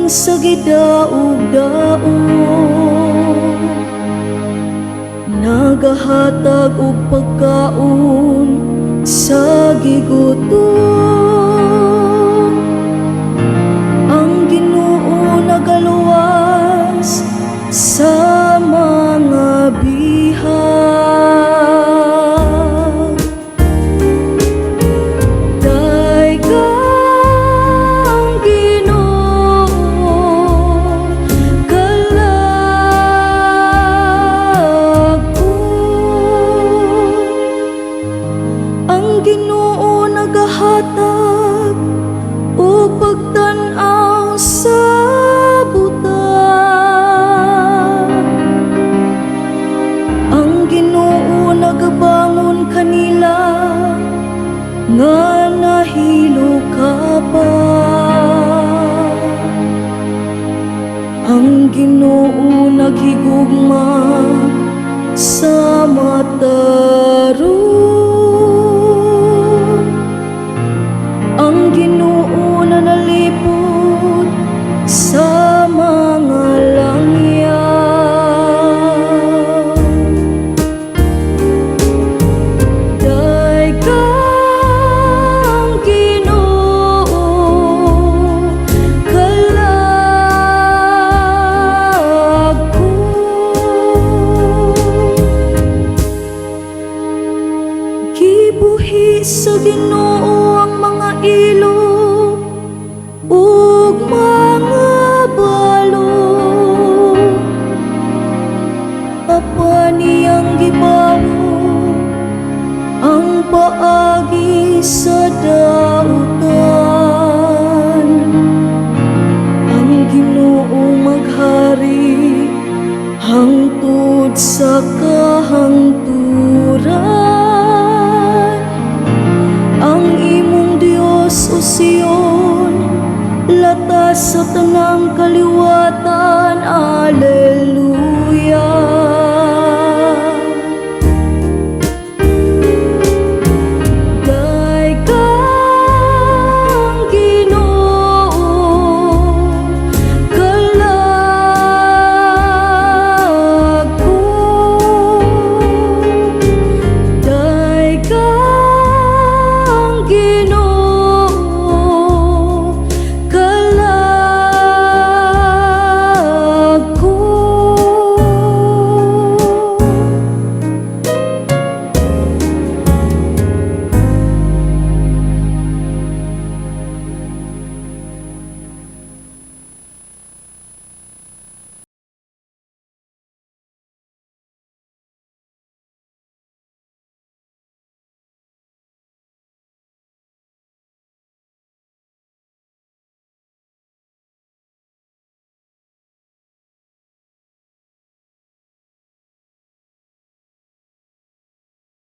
sa gidaog-daog, nagahatag og pagkaon sa gigutom. Ang Ginoo nagaluwas sa mga bihag. Daghang Ginoo kalagkon. Ang Ginoo nagahatag o pagtan-aw sa butang. Ang Ginoo nagabangon kanila nga nahilo ka pa. Ang Ginoo naghigugma sa mataron. Ang Ginoo na nalipod sa mga langyaw. Daghang Ginoo kalagkon. Gibuhi sa Ginoo ang mga ilog ug mga balog. Apa niyang gibawo ang paagi sa dautan. Ang Ginoo maghari hangtod sa kahangturan. Ang imong Dios o Sion, latas sa tanang kaliwatan. Alleluia.